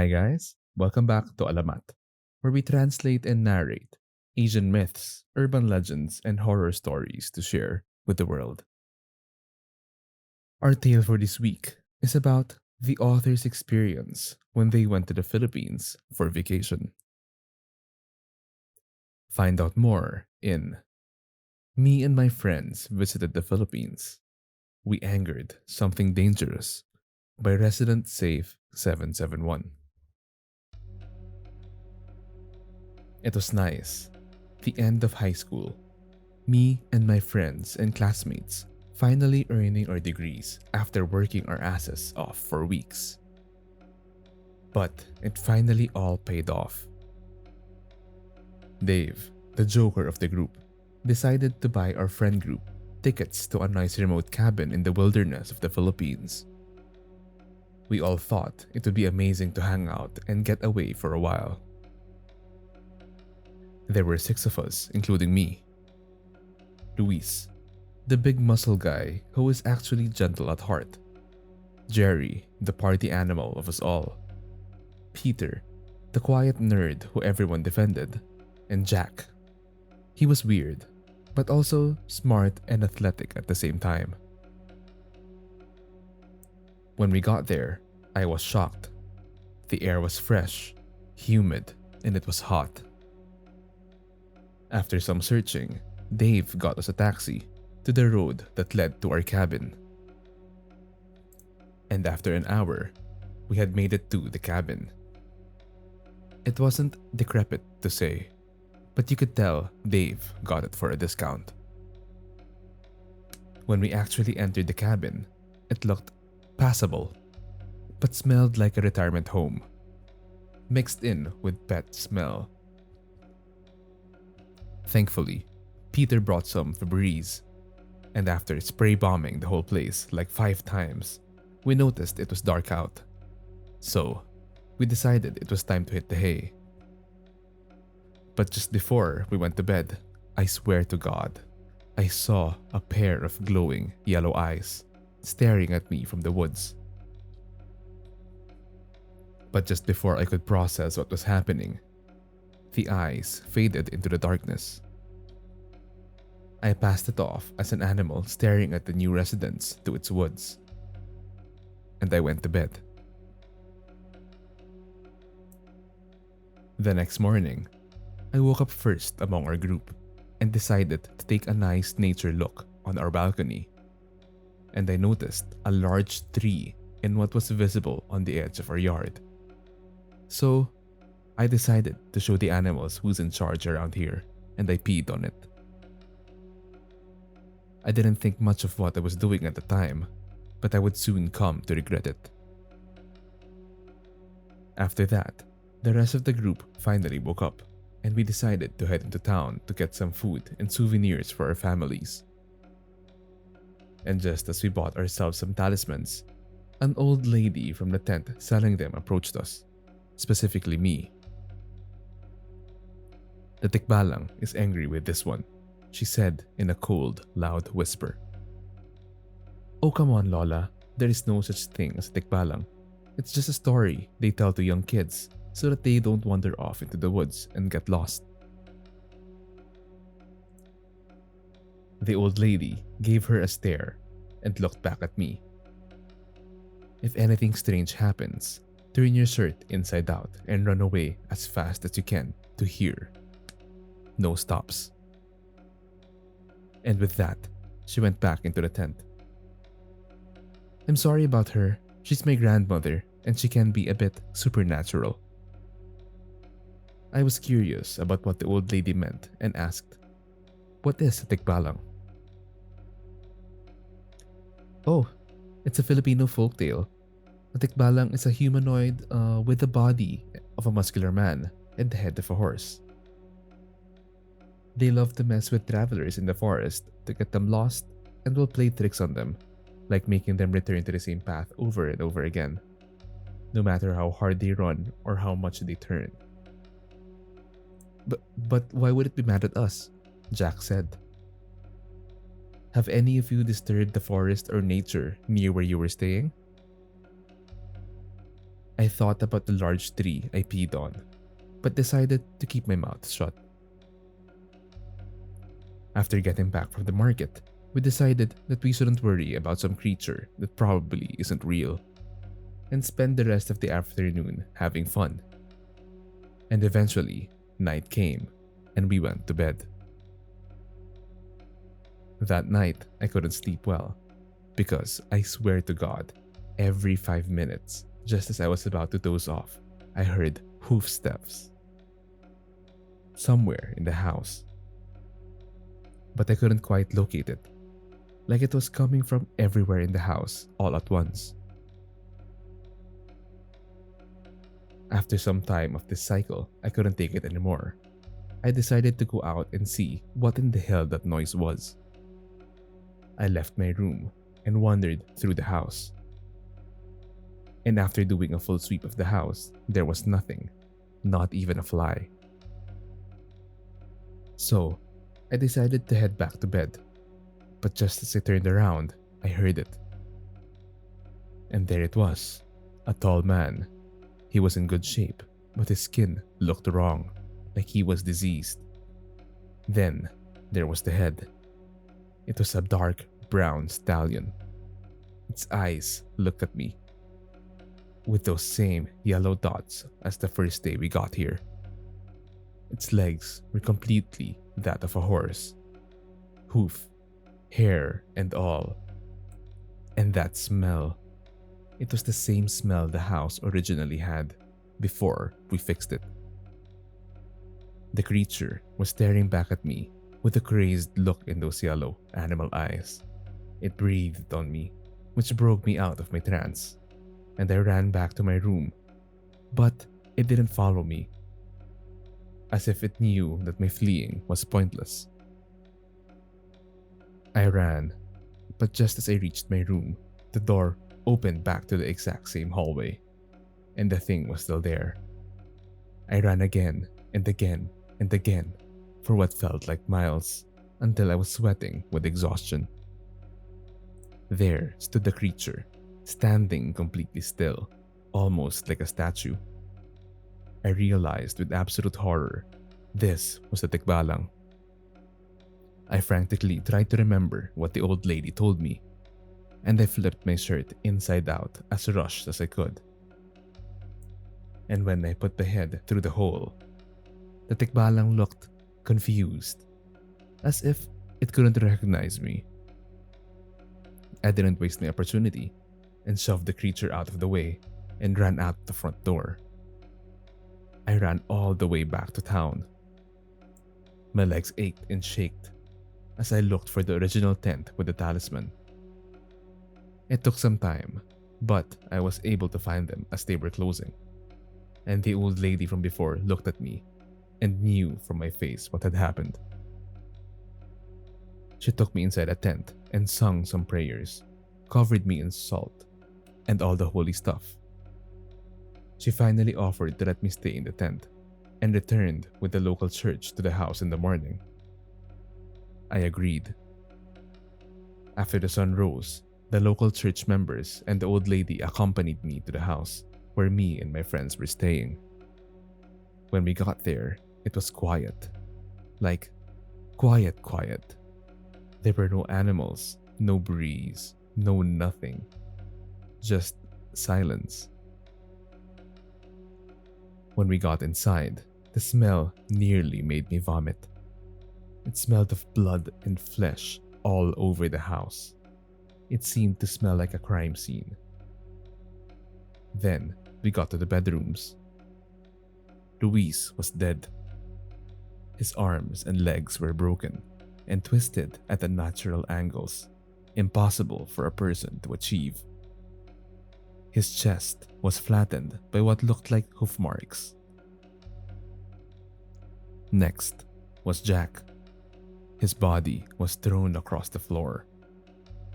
Hi guys, welcome back to Alamat, where we translate and narrate Asian myths, urban legends, and horror stories to share with the world. Our tale for this week is about the author's experience when they went to the Philippines for vacation. Find out more in Me and My Friends Visited the Philippines. We Angered Something Dangerous by Resident Safe 771. It was nice. The end of high school. Me and my friends and classmates finally earning our degrees after working our asses off for weeks. But it finally all paid off. Dave, the joker of the group, decided to buy our friend group tickets to a nice remote cabin in the wilderness of the Philippines. We all thought it would be amazing to hang out and get away for a while. There were 6 of us, including me. Luis, the big muscle guy who is actually gentle at heart. Jerry, the party animal of us all. Peter, the quiet nerd who everyone defended. And Jack. He was weird, but also smart and athletic at the same time. When we got there, I was shocked. The air was fresh, humid, and it was hot. After some searching, Dave got us a taxi to the road that led to our cabin. And after an hour, we had made it to the cabin. It wasn't decrepit to say, but you could tell Dave got it for a discount. When we actually entered the cabin, it looked passable, but smelled like a retirement home, mixed in with pet smell. Thankfully, Peter brought some Febreze, and after spray bombing the whole place like 5 times, we noticed it was dark out. So, we decided it was time to hit the hay. But just before we went to bed, I swear to God, I saw a pair of glowing yellow eyes staring at me from the woods. But just before I could process what was happening, the eyes faded into the darkness. I passed it off as an animal staring at the new residents to its woods. And I went to bed. The next morning, I woke up first among our group and decided to take a nice nature look on our balcony. And I noticed a large tree in what was visible on the edge of our yard. So, I decided to show the animals who's in charge around here, and I peed on it. I didn't think much of what I was doing at the time, but I would soon come to regret it. After that, the rest of the group finally woke up, and we decided to head into town to get some food and souvenirs for our families. And just as we bought ourselves some talismans, an old lady from the tent selling them approached us, specifically me. The tikbalang is angry with this one, she said in a cold, loud whisper. Oh come on Lola, there is no such thing as a tikbalang. It's just a story they tell to young kids so that they don't wander off into the woods and get lost. The old lady gave her a stare and looked back at me. If anything strange happens, turn your shirt inside out and run away as fast as you can to here. No stops. And with that, she went back into the tent. I'm sorry about her. She's my grandmother and she can be a bit supernatural. I was curious about what the old lady meant and asked, what is a tikbalang? Oh, it's a Filipino folktale. A tikbalang is a humanoid with the body of a muscular man and the head of a horse. They love to mess with travelers in the forest to get them lost and will play tricks on them, like making them return to the same path over and over again, no matter how hard they run or how much they turn. But why would it be mad at us? Jack said. Have any of you disturbed the forest or nature near where you were staying? I thought about the large tree I peed on, but decided to keep my mouth shut. After getting back from the market, we decided that we shouldn't worry about some creature that probably isn't real, and spend the rest of the afternoon having fun. And eventually, night came, and we went to bed. That night, I couldn't sleep well, because I swear to God, every 5 minutes, just as I was about to doze off, I heard hoof steps somewhere in the house. But I couldn't quite locate it, like it was coming from everywhere in the house all at once. After some time of this cycle, I couldn't take it anymore. I decided to go out and see what in the hell that noise was. I left my room and wandered through the house. And after doing a full sweep of the house, there was nothing, not even a fly. So, I decided to head back to bed. But just as I turned around, I heard it. And there it was, a tall man. He was in good shape, but his skin looked wrong, like he was diseased. Then, there was the head. It was a dark brown stallion. Its eyes looked at me, with those same yellow dots as the first day we got here. Its legs were completely that of a horse. Hoof, hair, and all. And that smell. It was the same smell the house originally had before we fixed it. The creature was staring back at me with a crazed look in those yellow animal eyes. It breathed on me, which broke me out of my trance, and I ran back to my room. But it didn't follow me, as if it knew that my fleeing was pointless. I ran, but just as I reached my room, the door opened back to the exact same hallway, and the thing was still there. I ran again and again and again for what felt like miles, until I was sweating with exhaustion. There stood the creature, standing completely still, almost like a statue. I realized with absolute horror, this was the tikbalang. I frantically tried to remember what the old lady told me, and I flipped my shirt inside out as rushed as I could. And when I put the head through the hole, the tikbalang looked confused, as if it couldn't recognize me. I didn't waste my opportunity and shoved the creature out of the way and ran out the front door. I ran all the way back to town. My legs ached and shaked as I looked for the original tent with the talisman. It took some time, but I was able to find them as they were closing. And the old lady from before looked at me and knew from my face what had happened. She took me inside a tent and sung some prayers, covered me in salt, and all the holy stuff. She finally offered to let me stay in the tent and returned with the local church to the house in the morning. I agreed. After the sun rose, the local church members and the old lady accompanied me to the house where me and my friends were staying. When we got there, it was quiet. Like, quiet. There were no animals, no breeze, no nothing. Just silence. When we got inside, the smell nearly made me vomit. It smelled of blood and flesh all over the house. It seemed to smell like a crime scene. Then we got to the bedrooms. Luis was dead. His arms and legs were broken and twisted at unnatural angles, impossible for a person to achieve. His chest was flattened by what looked like hoof marks. Next was Jack. His body was thrown across the floor.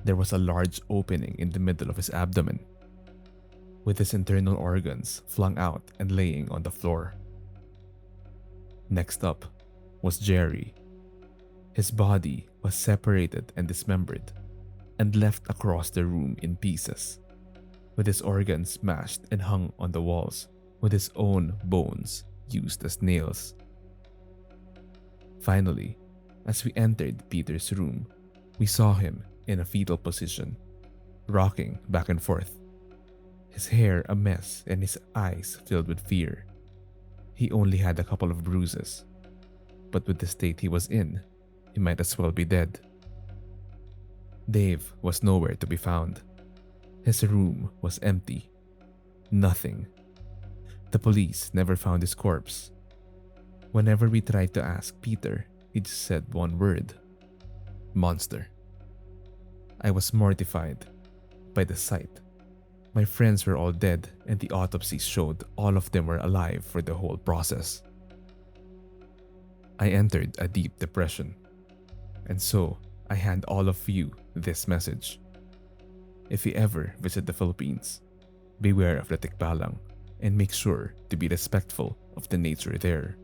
There was a large opening in the middle of his abdomen, with his internal organs flung out and laying on the floor. Next up was Jerry. His body was separated and dismembered and left across the room in pieces. with his organs smashed and hung on the walls, with his own bones used as nails. Finally, as we entered Peter's room, we saw him in a fetal position, rocking back and forth, his hair a mess and his eyes filled with fear. He only had a couple of bruises, but with the state he was in, he might as well be dead. Dave was nowhere to be found. His room was empty. Nothing. The police never found his corpse. Whenever we tried to ask Peter, he just said one word: monster. I was mortified by the sight. My friends were all dead, and the autopsies showed all of them were alive for the whole process. I entered a deep depression, and so I hand all of you this message. If you ever visit the Philippines, beware of the tikbalang and make sure to be respectful of the nature there,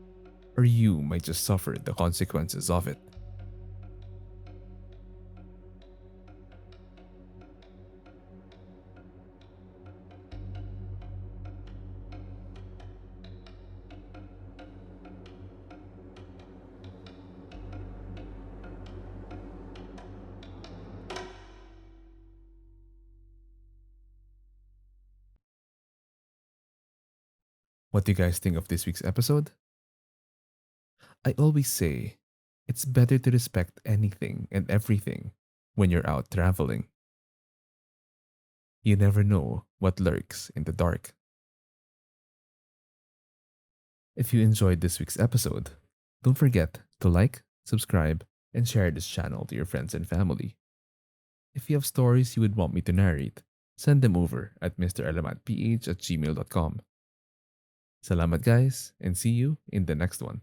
or you might just suffer the consequences of it. What do you guys think of this week's episode? I always say it's better to respect anything and everything when you're out traveling. You never know what lurks in the dark. If you enjoyed this week's episode, don't forget to like, subscribe, and share this channel to your friends and family. If you have stories you would want me to narrate, send them over at mrelamatph@gmail.com. Salamat guys, and see you in the next one.